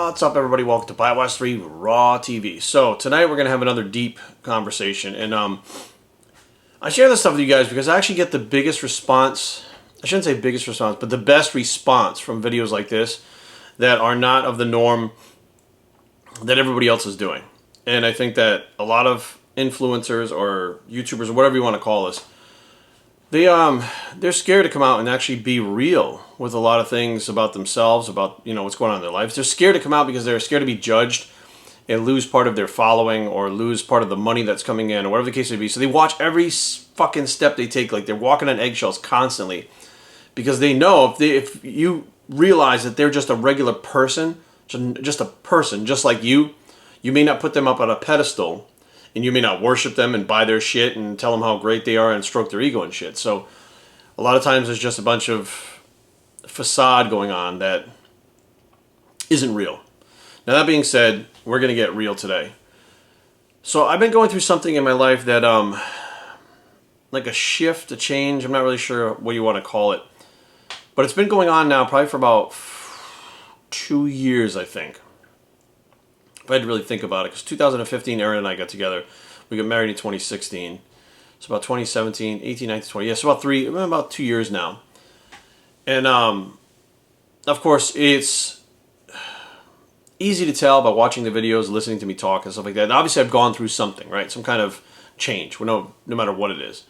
What's up, everybody? Welcome to Bypass 3 Raw TV. So tonight we're gonna have another deep conversation, and I share this stuff with you guys because I actually get the biggest response. I shouldn't say biggest response, but the best response from videos like this that are not of the norm that everybody else is doing. And I think that a lot of influencers or YouTubers or whatever you want to call us, they're scared to come out and actually be real with a lot of things about themselves, about what's going on in their lives. They're scared to come out because they're scared to be judged and lose part of their following or lose part of the money that's coming in or whatever the case may be. So they watch every fucking step they take like they're walking on eggshells constantly, because they know if you realize that they're just a regular person, just a person just like you may not put them up on a pedestal. And you may not worship them and buy their shit and tell them how great they are and stroke their ego and shit. So a lot of times there's just a bunch of facade going on that isn't real. Now, that being said, we're going to get real today. So I've been going through something in my life that, like a shift, a change. I'm not really sure what you want to call it. But it's been going on now probably for about 2 years, I think. If I had to really think about it, because 2015, Aaron and I got together. We got married in 2016. So about 2017, 18, 19, 20. Yeah, so about 2 years now. And, of course, it's easy to tell by watching the videos, listening to me talk and stuff like that. And obviously, I've gone through something, right? Some kind of change, no matter what it is.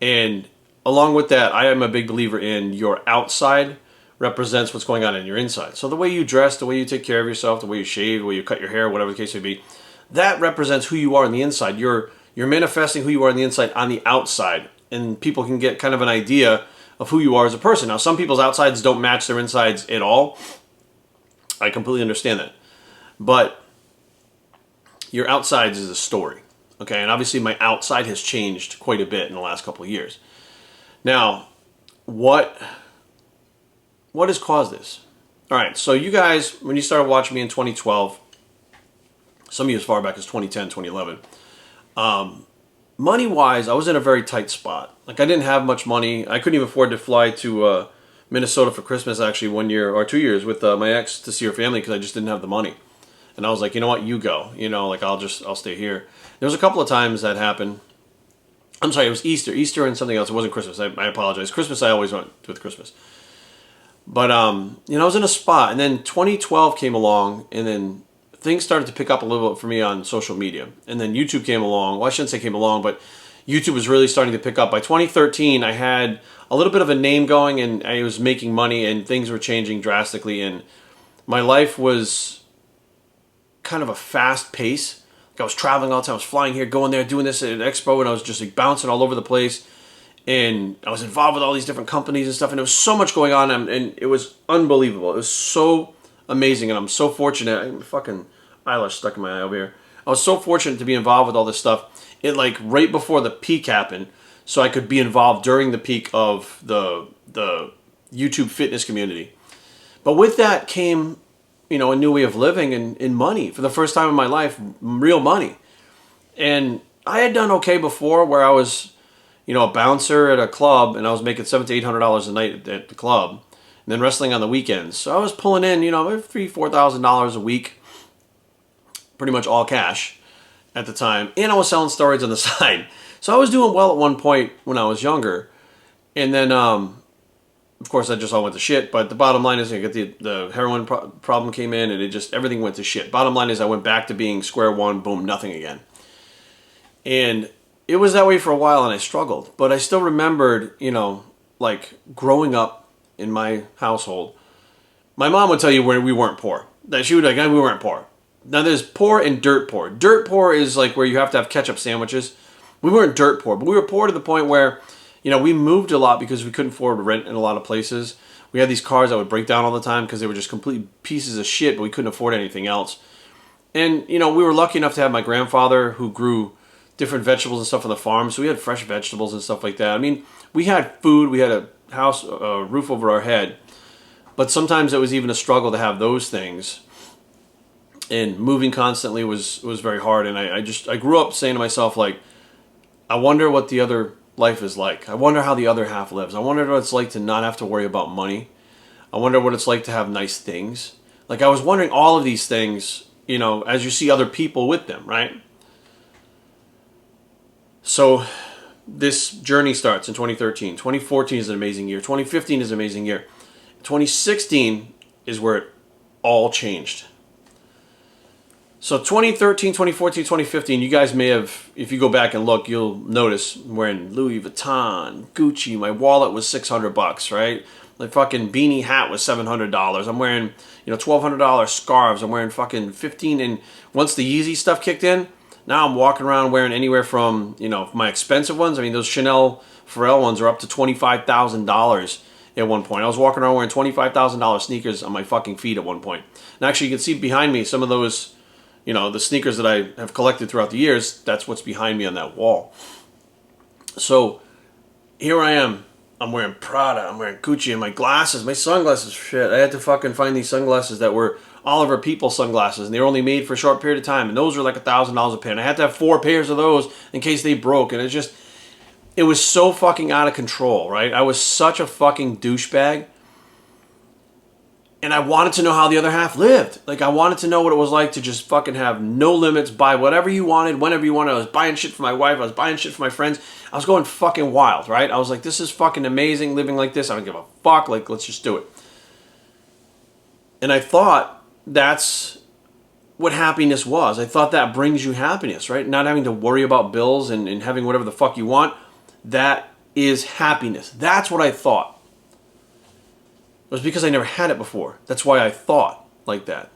And along with that, I am a big believer in your outside represents what's going on in your inside. So the way you dress, the way you take care of yourself, the way you shave, the way you cut your hair, whatever the case may be, that represents who you are on the inside. You're manifesting who you are on the inside on the outside, and people can get kind of an idea of who you are as a person. Now, some people's outsides don't match their insides at all. I completely understand that. But your outsides is a story, okay? And obviously my outside has changed quite a bit in the last couple of years. Now, what has caused this? All right, so you guys, when you started watching me in 2012, some of you as far back as 2010, 2011, money-wise, I was in a very tight spot. Like, I didn't have much money. I couldn't even afford to fly to Minnesota for Christmas, actually, 1 year or 2 years with my ex to see her family because I just didn't have the money. And I was like, you know what, you go. Like, I'll stay here. There was a couple of times that happened. I'm sorry, it was Easter and something else. It wasn't Christmas. I apologize. Christmas, I always went with Christmas. But, I was in a spot, and then 2012 came along, and then things started to pick up a little bit for me on social media. And then YouTube came along. Well, I shouldn't say came along, but YouTube was really starting to pick up. By 2013, I had a little bit of a name going, and I was making money, and things were changing drastically, and my life was kind of a fast pace. Like, I was traveling all the time. I was flying here, going there, doing this at an expo, and I was just like bouncing all over the place. And I was involved with all these different companies and stuff, and there was so much going on, and it was unbelievable. It was so amazing, and I'm so fortunate. I fucking eyelash stuck in my eye over here. I was so fortunate to be involved with all this stuff. It, like, right before the peak happened, so I could be involved during the peak of the YouTube fitness community. But with that came, a new way of living and money. For the first time in my life, real money. And I had done okay before, where I was a bouncer at a club, and I was making $700 to $800 a night at the club, and then wrestling on the weekends. So I was pulling in, $3,000-$4,000 a week, pretty much all cash at the time, and I was selling steroids on the side. So I was doing well at one point when I was younger, and then, of course, that just all went to shit. But the bottom line is, I got the heroin problem came in, and everything went to shit. Bottom line is, I went back to being square one, boom, nothing again, and it was that way for a while, and I struggled. But I still remembered, like, growing up in my household, my mom would tell you we weren't poor. That she would like, we weren't poor. Now, there's poor and dirt poor. Dirt poor is like where you have to have ketchup sandwiches. We weren't dirt poor, but we were poor to the point where, we moved a lot because we couldn't afford rent in a lot of places. We had these cars that would break down all the time because they were just complete pieces of shit, but we couldn't afford anything else. And, we were lucky enough to have my grandfather who grew different vegetables and stuff on the farm, so we had fresh vegetables and stuff like that. I mean, we had food, we had a house, a roof over our head, but sometimes it was even a struggle to have those things. And moving constantly was very hard. And I grew up saying to myself, like, I wonder what the other life is like. I wonder how the other half lives. I wonder what it's like to not have to worry about money. I wonder what it's like to have nice things. Like, I was wondering all of these things, you know, as you see other people with them, right? So this journey starts in 2013. 2014 is an amazing year. 2015 is an amazing year. 2016 is where it all changed. So 2013, 2014, 2015, you guys may have, if you go back and look, you'll notice I'm wearing Louis Vuitton, Gucci, my wallet was $600, right? My fucking beanie hat was $700. I'm wearing, you know, $1,200 scarves. I'm wearing fucking 15, and once the Yeezy stuff kicked in, now I'm walking around wearing anywhere from, you know, my expensive ones. I mean, those Chanel Pharrell ones are up to $25,000 at one point. I was walking around wearing $25,000 sneakers on my fucking feet at one point. And actually, you can see behind me some of those, you know, the sneakers that I have collected throughout the years. That's what's behind me on that wall. So here I am. I'm wearing Prada. I'm wearing Gucci, and my glasses, my sunglasses. Shit, I had to fucking find these sunglasses that were Oliver People sunglasses, and they were only made for a short period of time, and those were like $1,000 a pair. And I had to have 4 pairs of those in case they broke, and it was so fucking out of control, right? I was such a fucking douchebag. And I wanted to know how the other half lived. Like, I wanted to know what it was like to just fucking have no limits, buy whatever you wanted, whenever you wanted. I was buying shit for my wife. I was buying shit for my friends. I was going fucking wild, right? I was like, this is fucking amazing living like this. I don't give a fuck. Like, let's just do it. And I thought that's what happiness was. I thought that brings you happiness, right? Not having to worry about bills and having whatever the fuck you want. That is happiness. That's what I thought. It was because I never had it before. That's why I thought like that.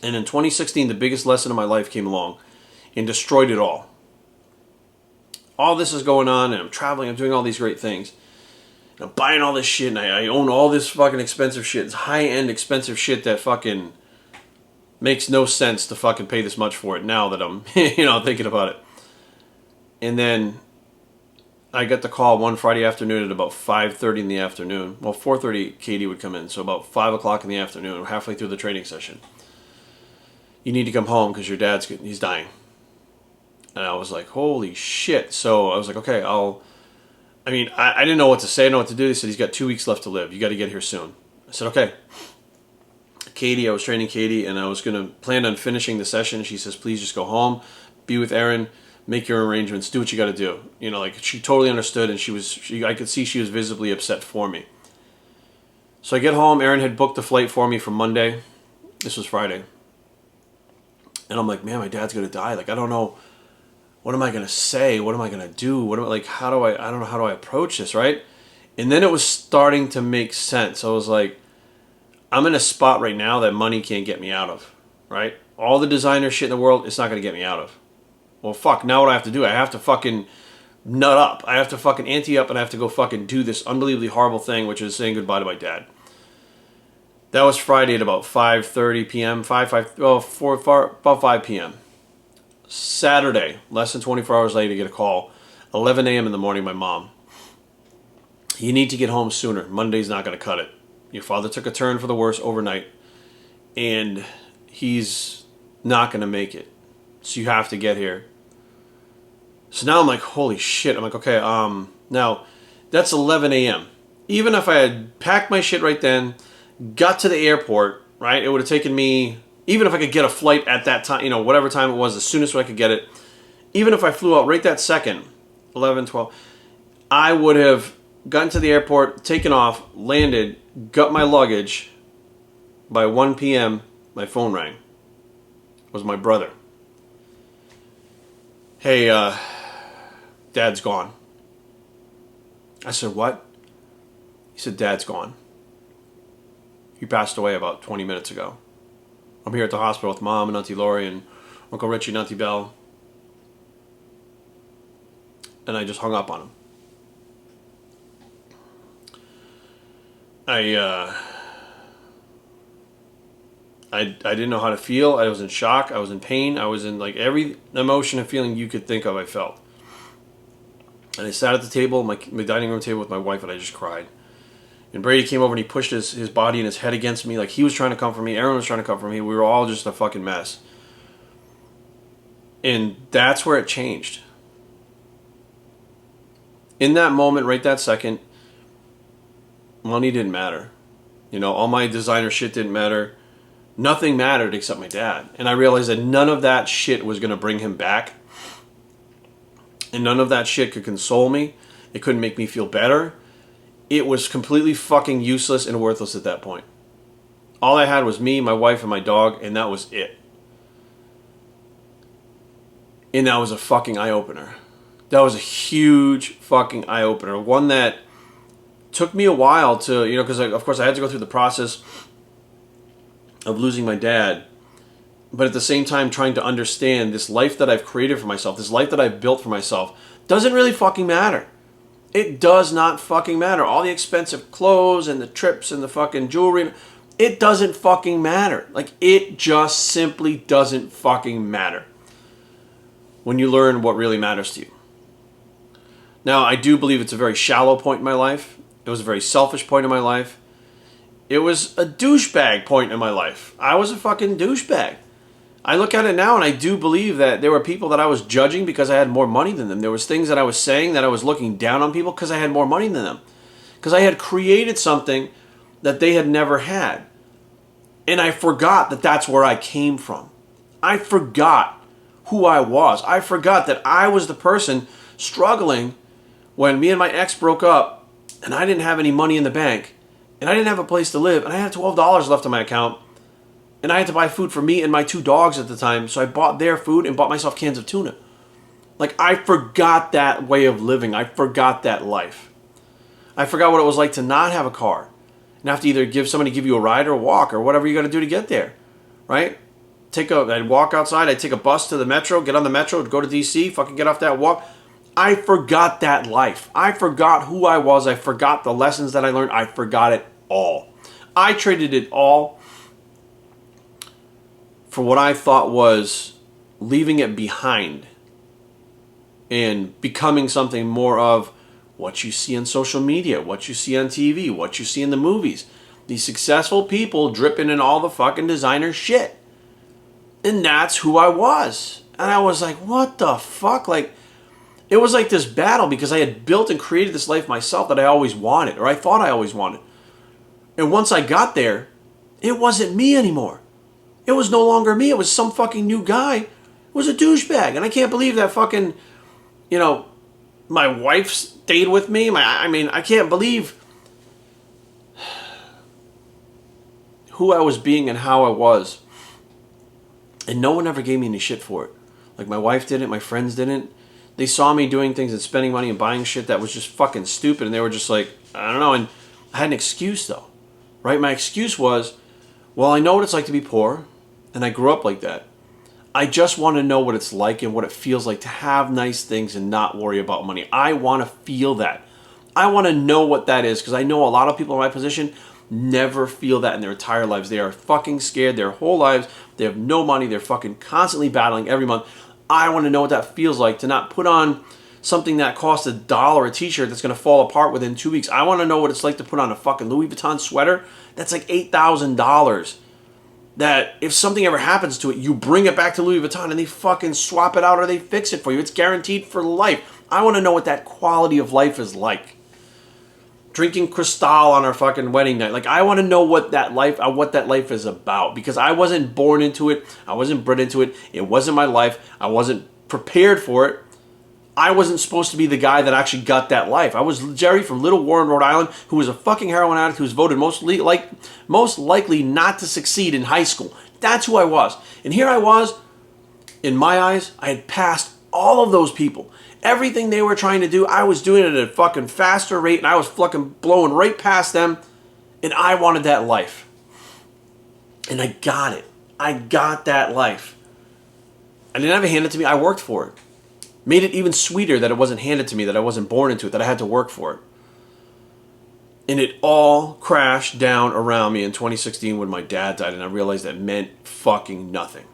And in 2016, the biggest lesson of my life came along and destroyed it all. All this is going on, and I'm traveling, I'm doing all these great things. And I'm buying all this shit, and I own all this fucking expensive shit. It's high-end expensive shit that fucking makes no sense to fucking pay this much for it now that I'm, you know, thinking about it. And then I got the call one Friday afternoon at about 5:30 in the afternoon. Well, 4:30 Katie would come in, so about 5 o'clock in the afternoon, we're halfway through the training session. You need to come home because your he's dying. And I was like, holy shit. So I was like, okay, I didn't know what to say, I didn't know what to do. They said, he's got 2 weeks left to live. You got to get here soon. I said, okay. I was training Katie, and I was going to plan on finishing the session. She says, please just go home, be with Erin, make your arrangements, do what you got to do. You know, like, she totally understood, and I could see she was visibly upset for me. So I get home. Erin had booked the flight for me for Monday. This was Friday. And I'm like, man, my dad's going to die. Like, I don't know. What am I going to say? What am I going to do? I don't know, how do I approach this, right? And then it was starting to make sense. I was like, I'm in a spot right now that money can't get me out of, right? All the designer shit in the world, it's not going to get me out of. Well, fuck, now what do I have to do? I have to fucking nut up. I have to fucking ante up, and I have to go fucking do this unbelievably horrible thing, which is saying goodbye to my dad. That was Friday at about 5:30 p.m., about 5 p.m. Saturday, less than 24 hours later, I get a call, 11 a.m. in the morning, my mom. You need to get home sooner. Monday's not going to cut it. Your father took a turn for the worse overnight, and he's not going to make it. So you have to get here. So now I'm like, holy shit. I'm like, okay, now that's 11 a.m. Even if I had packed my shit right then, got to the airport, right, it would have taken me, even if I could get a flight at that time, you know, whatever time it was, the soonest I could get it, even if I flew out right that second, 11, 12, I would have gotten to the airport, taken off, landed, got my luggage. By 1 p.m., my phone rang. It was my brother. Hey, Dad's gone. I said, what? He said, Dad's gone. He passed away about 20 minutes ago. I'm here at the hospital with Mom and Auntie Lori and Uncle Richie and Auntie Belle. And I just hung up on him. I didn't know how to feel. I was in shock. I was in pain. I was in, like, every emotion and feeling you could think of, I felt. And I sat at the table, my dining room table with my wife, and I just cried. And Brady came over and he pushed his body and his head against me. Like, he was trying to comfort me. Aaron was trying to comfort me. We were all just a fucking mess. And that's where it changed. In that moment, right that second, money didn't matter. You know, all my designer shit didn't matter. Nothing mattered except my dad. And I realized that none of that shit was going to bring him back. And none of that shit could console me. It couldn't make me feel better. It was completely fucking useless and worthless at that point. All I had was me, my wife, and my dog, and that was it. And that was a fucking eye-opener. That was a huge fucking eye-opener. One that took me a while to, you know, because of course I had to go through the process of losing my dad, but at the same time trying to understand this life that I've created for myself, this life that I've built for myself, doesn't really fucking matter. It does not fucking matter. All the expensive clothes and the trips and the fucking jewelry, it doesn't fucking matter. Like, it just simply doesn't fucking matter when you learn what really matters to you. Now, I do believe it's a very shallow point in my life. It was a very selfish point in my life. It was a douchebag point in my life. I was a fucking douchebag. I look at it now and I do believe that there were people that I was judging because I had more money than them. There was things that I was saying that I was looking down on people because I had more money than them. Because I had created something that they had never had. And I forgot that that's where I came from. I forgot who I was. I forgot that I was the person struggling when me and my ex broke up and I didn't have any money in the bank and I didn't have a place to live and I had $12 left on my account and I had to buy food for me and my 2 dogs at the time, so I bought their food and bought myself cans of tuna. Like, I forgot that way of living. I forgot that life. I forgot what it was like to not have a car and have to either give somebody give you a ride or walk or whatever you got to do to get there, right? I'd walk outside, I'd take a bus to the metro, get on the metro, go to DC, fucking get off that walk. I forgot that life. I forgot who I was. I forgot the lessons that I learned. I forgot it all. I traded it all for what I thought was leaving it behind and becoming something more of what you see on social media, what you see on TV, what you see in the movies. These successful people dripping in all the fucking designer shit. And that's who I was. And I was like, what the fuck? Like, it was like this battle because I had built and created this life myself that I always wanted, or I thought I always wanted. And once I got there, it wasn't me anymore. It was no longer me. It was some fucking new guy. It was a douchebag. And I can't believe that fucking, you know, my wife stayed with me. I can't believe who I was being and how I was. And no one ever gave me any shit for it. Like, my wife didn't, my friends didn't. They saw me doing things and spending money and buying shit that was just fucking stupid. And they were just like, I don't know. And I had an excuse, though. Right? My excuse was, well, I know what it's like to be poor. And I grew up like that. I just want to know what it's like and what it feels like to have nice things and not worry about money. I want to feel that. I want to know what that is, because I know a lot of people in my position never feel that in their entire lives. They are fucking scared their whole lives. They have no money. They're fucking constantly battling every month. I want to know what that feels like to not put on something that costs $1 a t-shirt that's going to fall apart within 2 weeks. I want to know what it's like to put on a fucking Louis Vuitton sweater that's like $8,000. That if something ever happens to it, you bring it back to Louis Vuitton and they fucking swap it out or they fix it for you. It's guaranteed for life. I want to know what that quality of life is like. Drinking Cristal on our fucking wedding night. Like, I want to know what that life is about, because I wasn't born into it. I wasn't bred into it. It wasn't my life. I wasn't prepared for it. I wasn't supposed to be the guy that actually got that life. I was Jerry from Little Warren, Rhode Island, who was a fucking heroin addict who was voted most likely not to succeed in high school. That's who I was. And here I was, in my eyes, I had passed all of those people. Everything they were trying to do, I was doing it at a fucking faster rate, and I was fucking blowing right past them, and I wanted that life. And I got it. I got that life. I didn't have it handed to me. I worked for it. Made it even sweeter that it wasn't handed to me, that I wasn't born into it, that I had to work for it. And it all crashed down around me in 2016 when my dad died, and I realized that meant fucking nothing.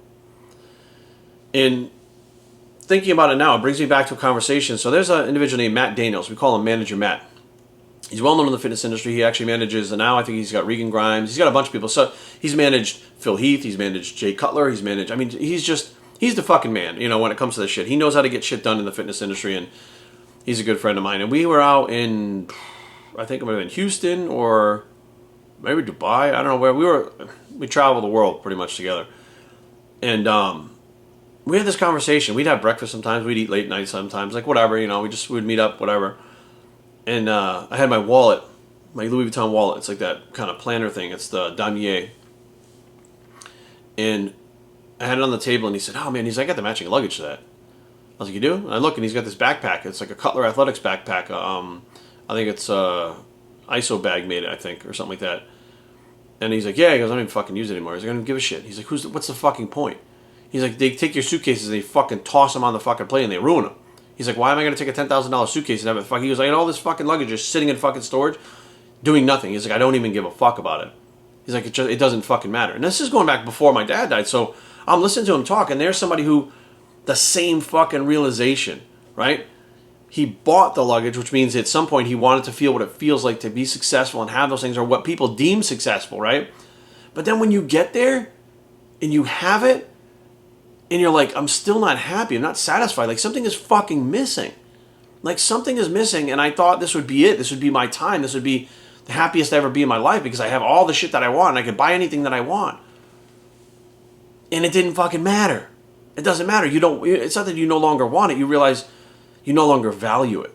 And thinking about it now, it brings me back to a conversation. So there's an individual named Matt Daniels. We call him Manager Matt. He's well known in the fitness industry. He actually manages, and now I think he's got Regan Grimes. He's got a bunch of people. So he's managed Phil Heath. He's managed Jay Cutler. He's the fucking man, you know, when it comes to this shit. He knows how to get shit done in the fitness industry, and he's a good friend of mine. And we were out in, I think it might have been Houston or maybe Dubai. I don't know where we traveled the world pretty much together, and we had this conversation. We'd have breakfast sometimes. We'd eat late night sometimes, like whatever, we would meet up, whatever. And I had my wallet, my Louis Vuitton wallet. It's like that kind of planner thing. It's the damier. And I had it on the table, and he said, "Oh man," he's like, "I got the matching luggage to that." I was like, "You do?" And I look, and he's got this backpack. It's like a Cutler Athletics backpack. I think it's ISO bag made it, I think, or something like that. And he's like, "Yeah." He goes, "I don't even fucking use it anymore." He's like, "I don't give a shit." He's like, "What's the fucking point?" He's like, "They take your suitcases and they fucking toss them on the fucking plane and they ruin them." He's like, "Why am I going to take a $10,000 suitcase and have it fucking?" He goes, "I got all this fucking luggage just sitting in fucking storage, doing nothing." He's like, "I don't even give a fuck about it." He's like, it doesn't fucking matter." And this is going back before my dad died, so I'm listening to him talk, and there's somebody who, the same fucking realization, right? He bought the luggage, which means at some point he wanted to feel what it feels like to be successful and have those things, or what people deem successful, right? But then when you get there and you have it, and you're like, "I'm still not happy. I'm not satisfied. Like something is fucking missing. Like something is missing." And I thought this would be it. This would be my time. This would be the happiest I ever be in my life because I have all the shit that I want and I can buy anything that I want. And it didn't fucking matter. It doesn't matter. It's not that you no longer want it. You realize you no longer value it.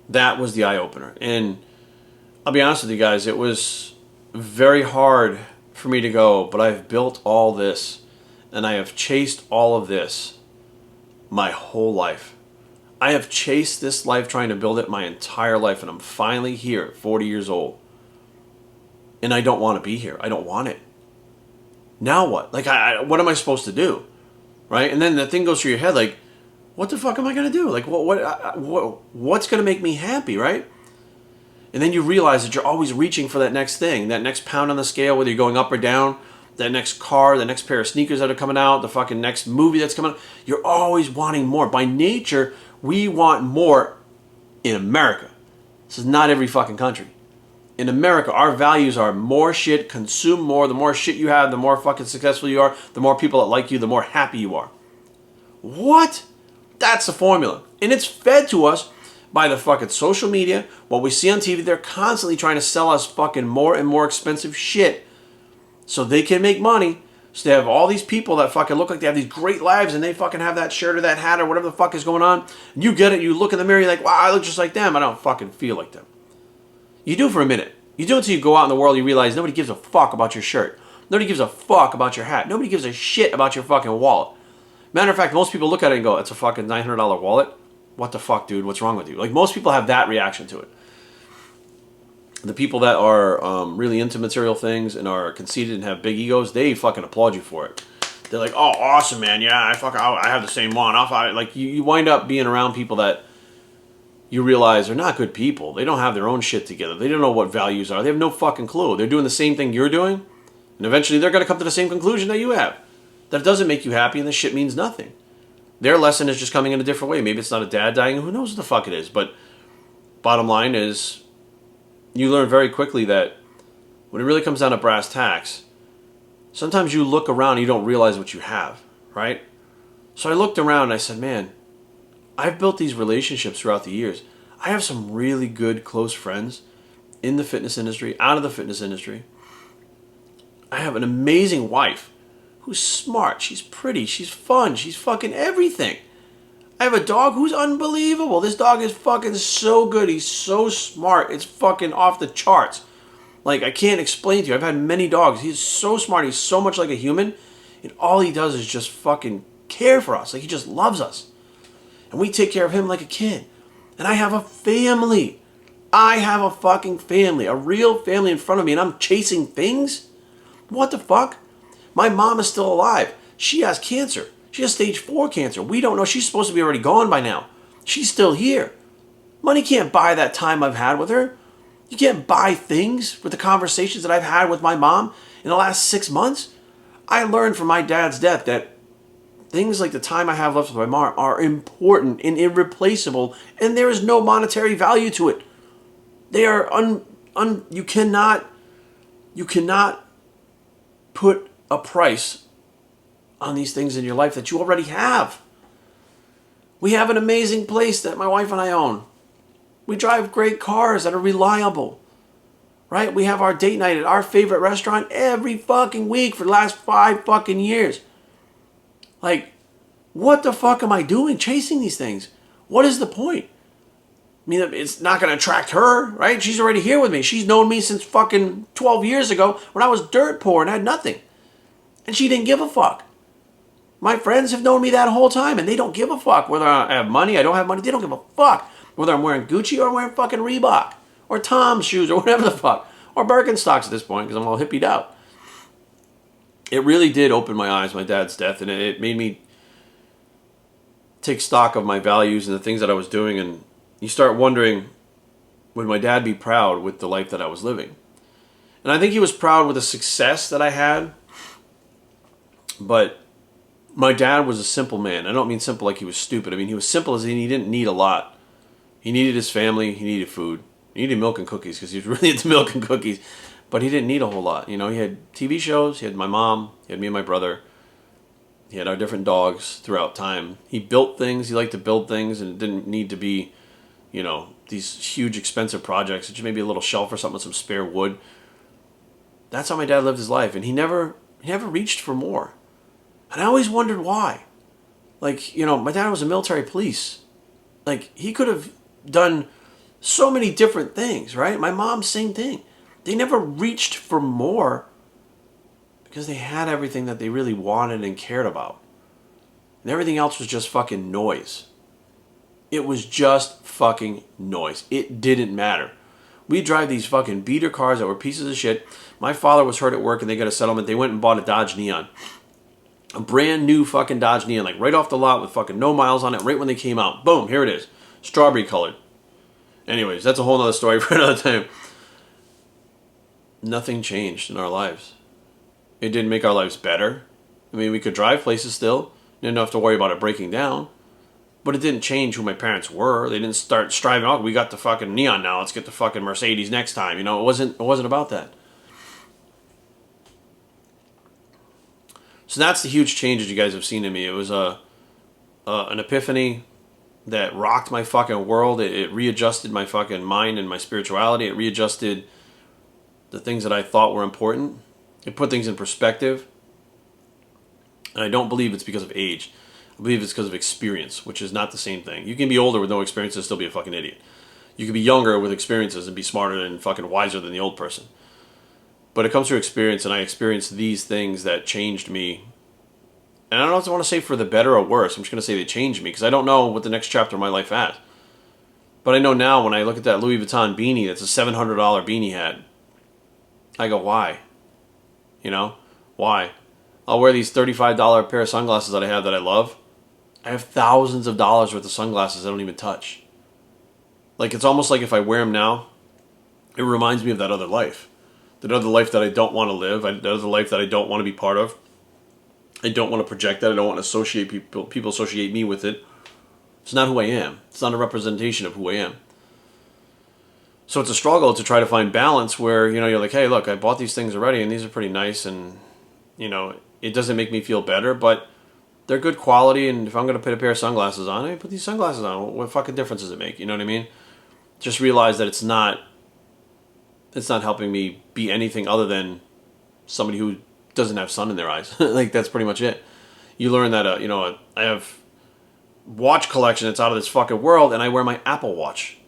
That was the eye opener. And I'll be honest with you guys, it was very hard for me to go, but I've built all this and I have chased all of this my whole life. I have chased this life trying to build it my entire life, and I'm finally here at 40 years old. And I don't want to be here. I don't want it. Now what? Like, what am I supposed to do? Right? And then the thing goes through your head, like, what the fuck am I going to do? Like, what's going to make me happy, right? And then you realize that you're always reaching for that next thing, that next pound on the scale, whether you're going up or down, that next car, the next pair of sneakers that are coming out, the fucking next movie that's coming out. You're always wanting more. By nature, we want more in America. This is not every fucking country. In America, our values are more shit, consume more. The more shit you have, the more fucking successful you are. The more people that like you, the more happy you are. What? That's the formula. And it's fed to us by the fucking social media. What we see on TV, they're constantly trying to sell us fucking more and more expensive shit so they can make money. So they have all these people that fucking look like they have these great lives and they fucking have that shirt or that hat or whatever the fuck is going on. And you get it, you look in the mirror, you're like, "Wow, I look just like them. I don't fucking feel like them." You do for a minute. You do it until you go out in the world, you realize nobody gives a fuck about your shirt. Nobody gives a fuck about your hat. Nobody gives a shit about your fucking wallet. Matter of fact, most people look at it and go, "It's a fucking $900 wallet? What the fuck, dude? What's wrong with you?" Like, most people have that reaction to it. The people that are really into material things and are conceited and have big egos, they fucking applaud you for it. They're like, "Oh, awesome, man. Yeah, I have the same one." Like, you wind up being around people that you realize are not good people. They don't have their own shit together. They don't know what values are. They have no fucking clue. They're doing the same thing you're doing, and eventually they're going to come to the same conclusion that you have. That it doesn't make you happy, and this shit means nothing. Their lesson is just coming in a different way. Maybe it's not a dad dying. Who knows what the fuck it is? But bottom line is, you learn very quickly that when it really comes down to brass tacks, sometimes you look around and you don't realize what you have, right? So I looked around and I said, man, I've built these relationships throughout the years. I have some really good, close friends in the fitness industry, out of the fitness industry. I have an amazing wife who's smart, she's pretty, she's fun, she's fucking everything. I have a dog who's unbelievable. This dog is fucking so good. He's so smart. It's fucking off the charts. Like, I can't explain to you. I've had many dogs. He's so smart. He's so much like a human. And all he does is just fucking care for us. Like, he just loves us. And we take care of him like a kid. And I have a family. I have a fucking family. A real family in front of me. And I'm chasing things? What the fuck? My mom is still alive. She has cancer. She has stage 4 cancer. We don't know. She's supposed to be already gone by now. She's still here. Money can't buy that time I've had with her. You can't buy things with the conversations that I've had with my mom in the last 6 months. I learned from my dad's death that things like the time I have left with my mom are important and irreplaceable, and there is no monetary value to it. They are you cannot put a price on these things in your life that you already have. We have an amazing place that my wife and I own. We drive great cars that are reliable. right? We have our date night at our favorite restaurant every fucking week for the last 5 fucking years. Like, what the fuck am I doing chasing these things? What is the point? I mean, it's not going to attract her, right? She's already here with me. She's known me since fucking 12 years ago when I was dirt poor and had nothing. And she didn't give a fuck. My friends have known me that whole time, and they don't give a fuck whether I have money, I don't have money. They don't give a fuck whether I'm wearing Gucci or I'm wearing fucking Reebok or Tom's shoes or whatever the fuck. Or Birkenstocks at this point because I'm all hippied out. It really did open my eyes, my dad's death, and it made me take stock of my values and the things that I was doing, and you start wondering, would my dad be proud with the life that I was living? And I think he was proud with the success that I had, but my dad was a simple man. I don't mean simple like he was stupid. I mean, he was simple as in he didn't need a lot. He needed his family, he needed food. He needed milk and cookies because he was really into milk and cookies, but he didn't need a whole lot. You know, he had TV shows, he had my mom, he had me and my brother. He had our different dogs throughout time. He built things, he liked to build things, and it didn't need to be, you know, these huge expensive projects. It's just maybe a little shelf or something with some spare wood. That's how my dad lived his life, and he never reached for more. And I always wondered why. Like, you know, my dad was a military police. Like, he could have done so many different things, right? My mom, same thing. They never reached for more because they had everything that they really wanted and cared about. And everything else was just fucking noise. It was just fucking noise. It didn't matter. We drive these fucking beater cars that were pieces of shit. My father was hurt at work and they got a settlement. They went and bought a Dodge Neon. A brand new fucking Dodge Neon, like right off the lot with fucking no miles on it, right when they came out. Boom, here it is. Strawberry colored. Anyways, that's a whole other story for another time. Nothing changed in our lives. It didn't make our lives better. I mean, we could drive places still. Didn't have to worry about it breaking down. But it didn't change who my parents were. They didn't start striving, oh, we got the fucking Neon now, let's get the fucking Mercedes next time. You know, it wasn't about that. So that's the huge changes you guys have seen in me. It was an epiphany that rocked my fucking world. It readjusted my fucking mind and my spirituality. It readjusted the things that I thought were important. It put things in perspective. And I don't believe it's because of age. I believe it's because of experience, which is not the same thing. You can be older with no experience and still be a fucking idiot. You can be younger with experiences and be smarter and fucking wiser than the old person. But it comes through experience, and I experienced these things that changed me. And I don't know if I want to say for the better or worse. I'm just going to say they changed me because I don't know what the next chapter of my life has. But I know now when I look at that Louis Vuitton beanie that's a $700 beanie hat, I go, why? You know? Why? I'll wear these $35 pair of sunglasses that I have that I love. I have thousands of dollars worth of sunglasses I don't even touch. Like, it's almost like if I wear them now, it reminds me of that other life. That other life that I don't want to live. That other life that I don't want to be part of. I don't want to project that. I don't want to associate people. People associate me with it. It's not who I am. It's not a representation of who I am. So it's a struggle to try to find balance where, you know, you're like, hey, look, I bought these things already and these are pretty nice and, you know, it doesn't make me feel better, but they're good quality, and if I'm going to put a pair of sunglasses on, I put these sunglasses on. What fucking difference does it make? You know what I mean? Just realize that it's not helping me be anything other than somebody who doesn't have sun in their eyes. Like, that's pretty much it. You learn that, you know, I have watch collection that's out of this fucking world, and I wear my Apple Watch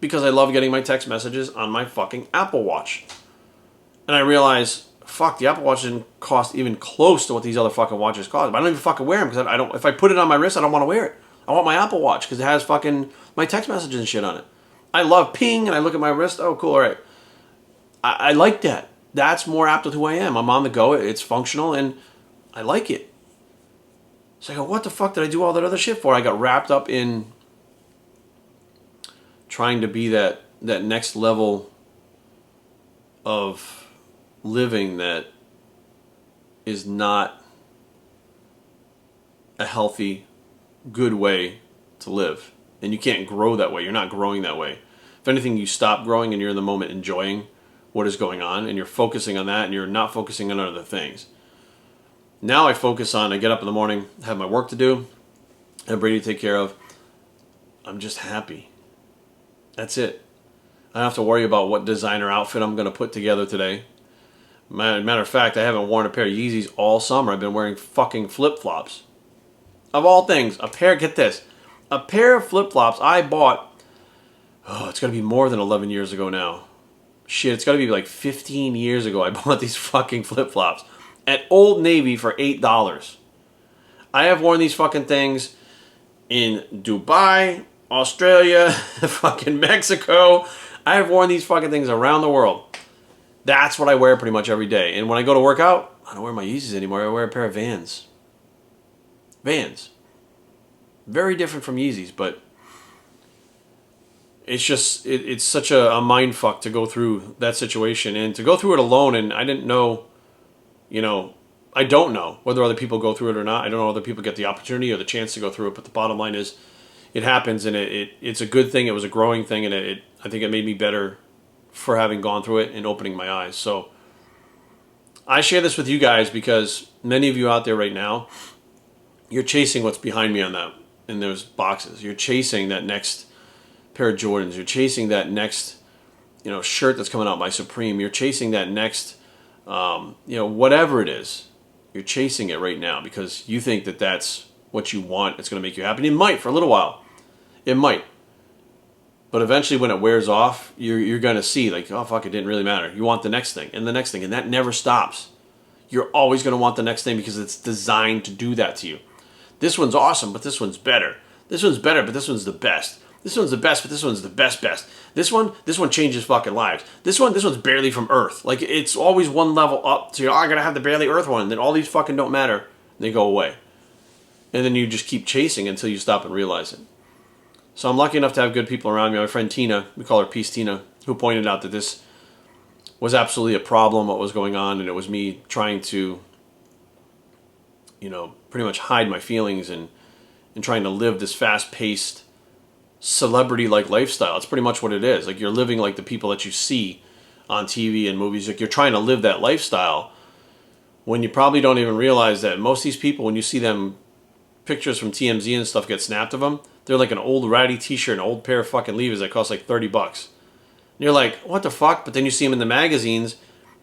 because I love getting my text messages on my fucking Apple Watch. And I realize, fuck, the Apple Watch didn't cost even close to what these other fucking watches cost. But I don't even fucking wear them because I don't. If I put it on my wrist, I don't want to wear it. I want my Apple Watch because it has fucking my text messages and shit on it. I love ping, and I look at my wrist. Oh, cool, all right. I like that. That's more apt with who I am. I'm on the go. It's functional, and I like it. So I go, what the fuck did I do all that other shit for? I got wrapped up in trying to be that next level of living that is not a healthy, good way to live. And you can't grow that way. You're not growing that way. If anything, you stop growing and you're in the moment enjoying what is going on, and you're focusing on that, and you're not focusing on other things. Now I focus on, I get up in the morning, have my work to do, have Brady to take care of. I'm just happy. That's it. I don't have to worry about what designer outfit I'm going to put together today. Matter of fact, I haven't worn a pair of Yeezys all summer. I've been wearing fucking flip-flops. Of all things, get this, a pair of flip-flops I bought, it's got to be more than 11 years ago now. Shit, it's got to be like 15 years ago I bought these fucking flip-flops at Old Navy for $8. I have worn these fucking things in Dubai, Australia, fucking Mexico. I have worn these fucking things around the world. That's what I wear pretty much every day. And when I go to work out, I don't wear my Yeezys anymore. I wear a pair of Vans. Vans. Very different from Yeezys, but it's just, it's such a mind fuck to go through that situation. And to go through it alone, and I didn't know, I don't know whether other people go through it or not. I don't know whether people get the opportunity or the chance to go through it, but the bottom line is it happens, and it's a good thing. It was a growing thing, and I think it made me better for having gone through it and opening my eyes. So I share this with you guys because many of you out there right now, you're chasing what's behind me in those boxes. You're chasing that next pair of Jordans. You're chasing that next, shirt that's coming out by Supreme. You're chasing that next, whatever it is. You're chasing it right now because you think that that's what you want. It's going to make you happy. It might for a little while. It might. But eventually when it wears off, you're going to see like, oh, fuck, it didn't really matter. You want the next thing and the next thing, and that never stops. You're always going to want the next thing because it's designed to do that to you. This one's awesome, but this one's better. This one's better, but this one's the best. This one's the best, but this one's the best. This one changes fucking lives. This one's barely from Earth. Like, it's always one level up to, I gotta have the barely Earth one. Then all these fucking don't matter. They go away. And then you just keep chasing until you stop and realize it. So I'm lucky enough to have good people around me. My friend Tina, we call her Peace Tina, who pointed out that this was absolutely a problem, what was going on, and it was me trying to, pretty much hide my feelings and trying to live this fast-paced, celebrity-like lifestyle. It's pretty much what it is. Like, you're living like the people that you see on TV and movies. Like, you're trying to live that lifestyle when you probably don't even realize that most of these people, when you see them, pictures from TMZ and stuff get snapped of them, they're like an old ratty t-shirt, an old pair of fucking Levi's that cost like $30. And you're like, what the fuck? But then you see them in the magazines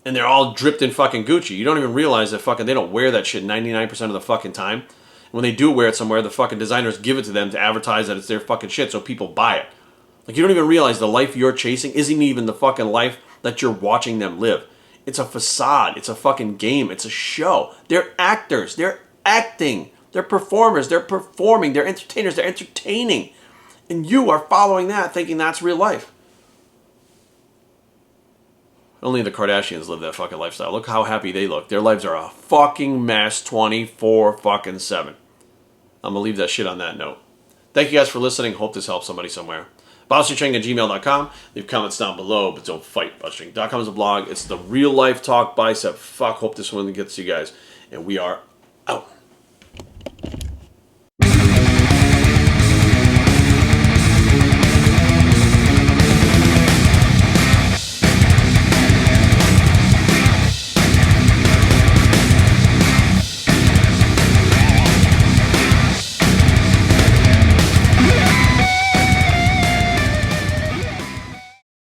and they're all dripped in fucking Gucci. You don't even realize that fucking they don't wear that shit 99% of the fucking time. When they do wear it somewhere, the fucking designers give it to them to advertise that it's their fucking shit so people buy it. Like, you don't even realize the life you're chasing isn't even the fucking life that you're watching them live. It's a facade. It's a fucking game. It's a show. They're actors. They're acting. They're performers. They're performing. They're entertainers. They're entertaining. And you are following that, thinking that's real life. Only the Kardashians live that fucking lifestyle. Look how happy they look. Their lives are a fucking mess 24/7. I'm going to leave that shit on that note. Thank you guys for listening. Hope this helps somebody somewhere. BossChang@gmail.com. Leave comments down below, but don't fight. BossChang.com is a blog. It's the real life talk bicep. Fuck, hope this one gets to you guys. And we are out.